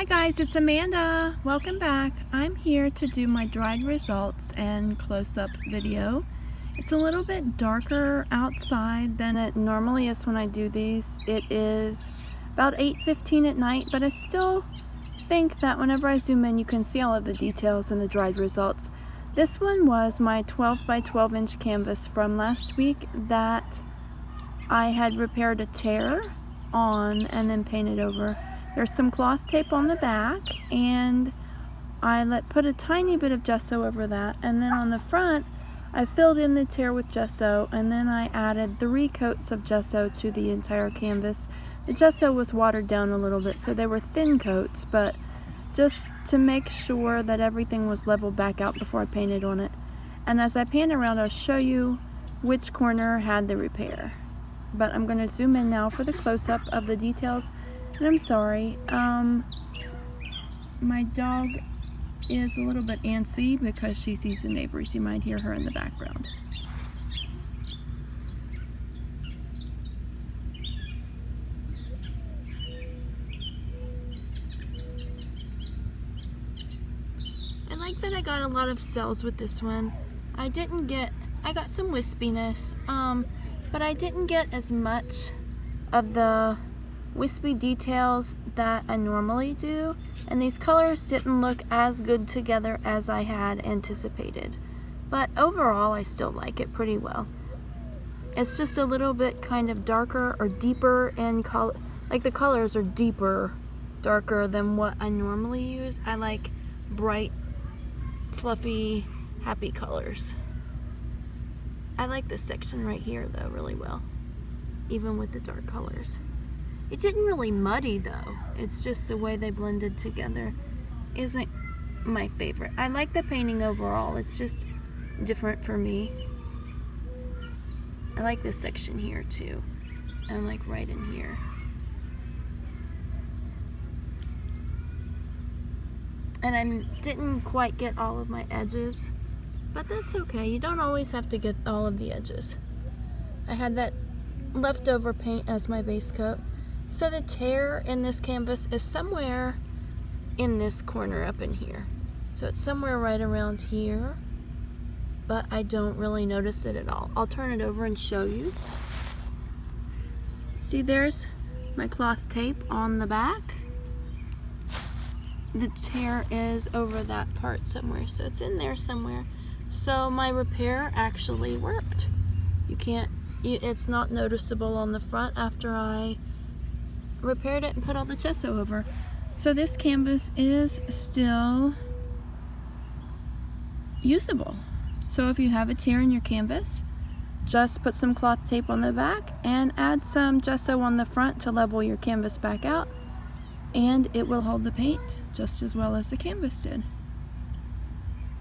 Hi guys, it's Amanda. Welcome back. I'm here to do my dried results and close-up video. It's a little bit darker outside than it normally is when I do these. It is about 8:15 at night, but I still think that whenever I zoom in you can see all of the details in the dried results. This one was my 12 by 12 inch canvas from last week that I had repaired a tear on and then painted over. There's some cloth tape on the back, and I put a tiny bit of gesso over that, and then on the front I filled in the tear with gesso, and then I added 3 coats of gesso to the entire canvas. The gesso was watered down a little bit, so they were thin coats, but just to make sure that everything was leveled back out before I painted on it. And as I pan around, I'll show you which corner had the repair. But I'm going to zoom in now for the close-up of the details. And I'm sorry, my dog is a little bit antsy because she sees the neighbors. You might hear her in the background. I like that I got a lot of cells with this one. I got some wispiness, but I didn't get as much of the wispy details that I normally do, and these colors didn't look as good together as I had anticipated, but overall I still like it pretty well. It's just a little bit kind of darker or deeper in color, like the colors are darker than what I normally use. I like bright, fluffy, happy colors. I like this section right here though really well, even with the dark colors. It didn't really muddy though. It's just the way they blended together isn't my favorite. I like the painting overall. It's just different for me. I like this section here too. And like right in here. And I didn't quite get all of my edges, but that's okay. You don't always have to get all of the edges. I had that leftover paint as my base coat. So the tear in this canvas is somewhere in this corner up in here. So it's somewhere right around here, but I don't really notice it at all. I'll turn it over and show you. See, there's my cloth tape on the back. The tear is over that part somewhere, so it's in there somewhere. So my repair actually worked. It's not noticeable on the front after I repaired it and put all the gesso over. So this canvas is still usable. So if you have a tear in your canvas, just put some cloth tape on the back and add some gesso on the front to level your canvas back out, and it will hold the paint just as well as the canvas did.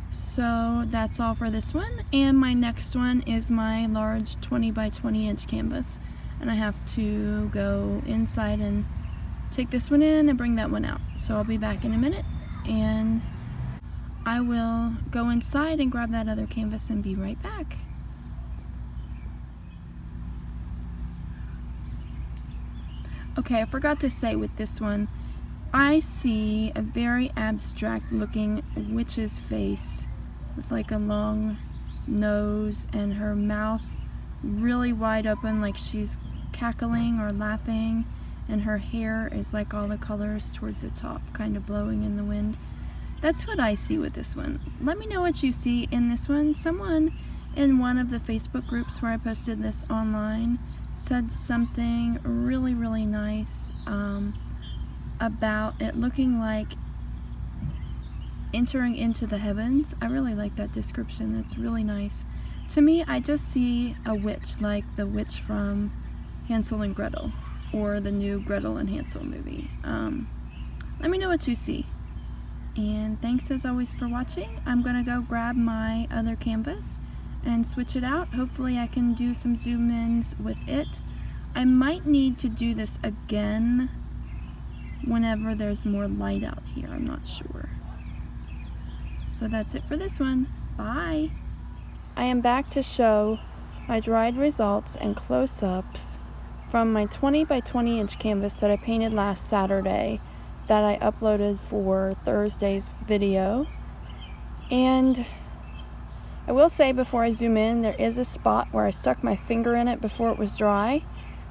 So that's all for this one, and my next one is my large 20 by 20 inch canvas. And I have to go inside and take this one in and bring that one out. So I'll be back in a minute, and I will go inside and grab that other canvas and be right back. Okay, I forgot to say with this one, I see a very abstract looking witch's face with like a long nose and her mouth really wide open like she's cackling or laughing, and her hair is like all the colors towards the top kind of blowing in the wind. That's what I see with this one. Let me know what you see in this one. Someone in one of the Facebook groups where I posted this online said something really nice about it looking like entering into the heavens. I really like that description. That's really nice. To me, I just see a witch, like the witch from Hansel and Gretel, or the new Gretel and Hansel movie. Let me know what you see. And thanks as always for watching. I'm gonna go grab my other canvas and switch it out. Hopefully I can do some zoom ins with it. I might need to do this again whenever there's more light out here. I'm not sure. So that's it for this one. Bye. I am back to show my dried results and close-ups from my 20 by 20 inch canvas that I painted last Saturday that I uploaded for Thursday's video. And I will say before I zoom in, there is a spot where I stuck my finger in it before it was dry,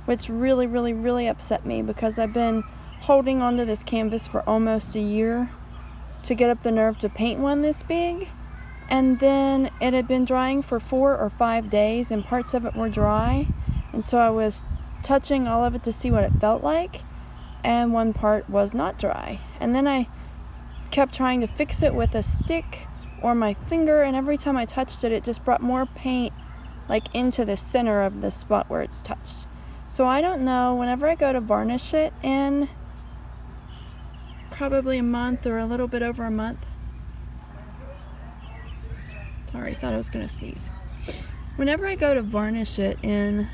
which really upset me because I've been holding onto this canvas for almost a year to get up the nerve to paint one this big. And then it had been drying for 4 or 5 days and parts of it were dry. And so I was touching all of it to see what it felt like, and one part was not dry. And then I kept trying to fix it with a stick or my finger, and every time I touched it, it just brought more paint like into the center of the spot where it's touched. So I don't know, whenever I go to varnish it in probably a month or a little bit over a month. Sorry, thought I was gonna sneeze. Whenever I go to varnish it in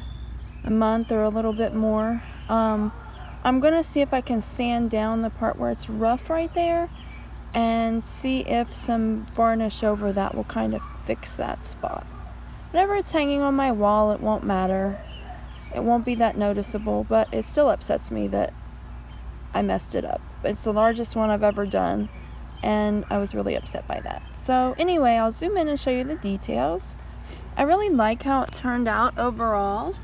a month or a little bit more, I'm gonna see if I can sand down the part where it's rough right there and see if some varnish over that will kind of fix that spot. Whenever it's hanging on my wall, it won't matter. It won't be that noticeable, but it still upsets me that I messed it up. It's the largest one I've ever done, and I was really upset by that. So anyway, I'll zoom in and show you the details. I really like how it turned out overall.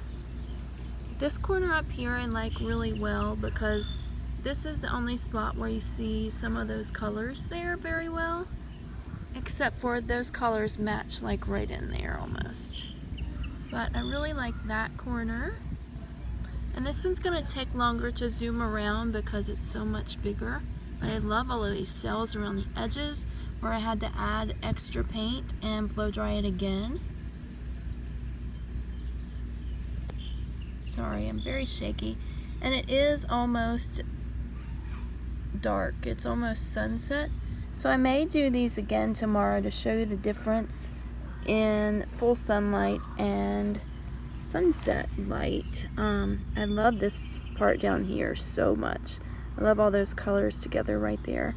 This corner up here I like really well because this is the only spot where you see some of those colors there very well, except for those colors match like right in there almost. But I really like that corner. And this one's gonna take longer to zoom around because it's so much bigger. But I love all of these cells around the edges where I had to add extra paint and blow dry it again. Sorry, I'm very shaky. And it is almost dark. It's almost sunset. So I may do these again tomorrow to show you the difference in full sunlight and sunset light. I love this part down here so much. I love all those colors together right there.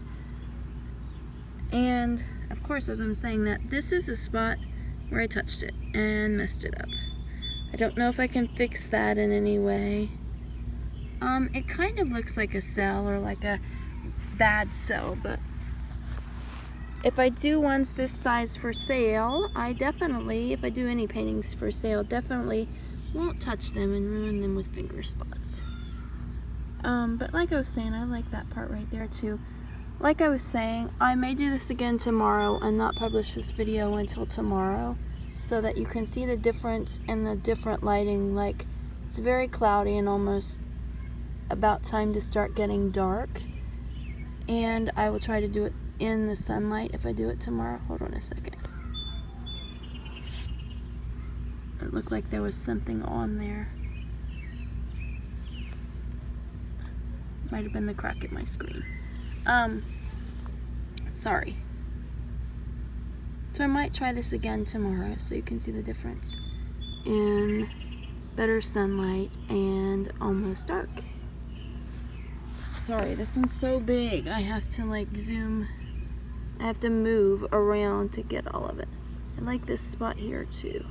And of course, as I'm saying that, this is a spot where I touched it and messed it up. I don't know if I can fix that in any way. It kind of looks like a cell or like a bad cell, but if I do ones this size for sale, I definitely, if I do any paintings for sale, definitely won't touch them and ruin them with finger spots. But like I was saying, I like that part right there too. Like I was saying, I may do this again tomorrow and not publish this video until tomorrow so that you can see the difference in the different lighting. Like, it's very cloudy and almost about time to start getting dark. And I will try to do it in the sunlight if I do it tomorrow. Hold on a second. It looked like there was something on there. Might have been the crack in my screen. Sorry. So I might try this again tomorrow so you can see the difference in better sunlight and almost dark. Sorry, this one's so big. I have to like zoom. I have to move around to get all of it. I like this spot here too.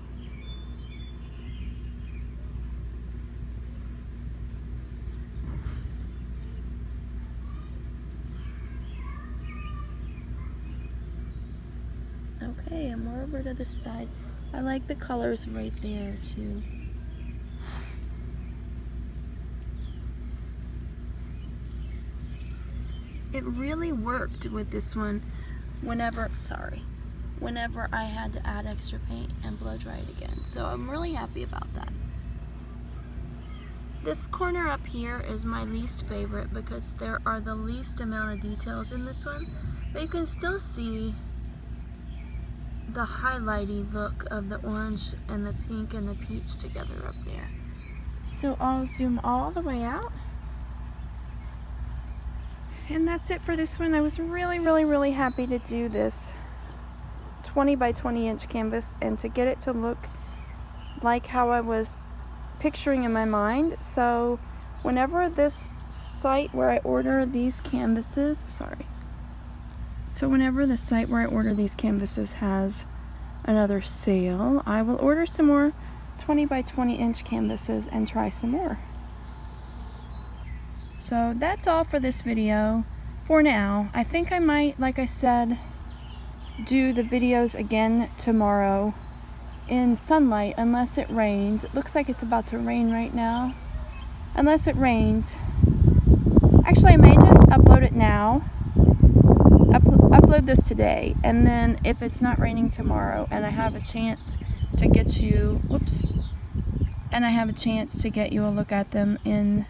Okay, and more over to the side. I like the colors right there too. It really worked with this one whenever I had to add extra paint and blow dry it again. So I'm really happy about that. This corner up here is my least favorite because there are the least amount of details in this one, but you can still see the highlighty look of the orange and the pink and the peach together up there. So I'll zoom all the way out. And that's it for this one. I was really happy to do this 20 by 20 inch canvas and to get it to look like how I was picturing in my mind. So whenever this site where I order these canvases, whenever the site where I order these canvases has another sale, I will order some more 20 by 20 inch canvases and try some more. So that's all for this video. for now. I think I might, like I said, do the videos again tomorrow in sunlight unless it rains. It looks like it's about to rain right now. Unless it rains. Actually, I may just upload it now. Upload this today, and then if it's not raining tomorrow and I have a chance to get you, and I have a chance to get you a look at them in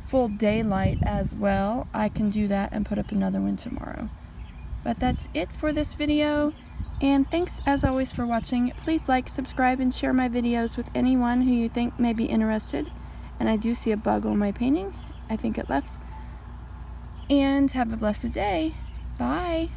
full daylight as well, I can do that and put up another one tomorrow. But that's it for this video, and thanks as always for watching. Please like, subscribe, and share my videos with anyone who you think may be interested. And I do see a bug on my painting. I think it left. And have a blessed day. Bye.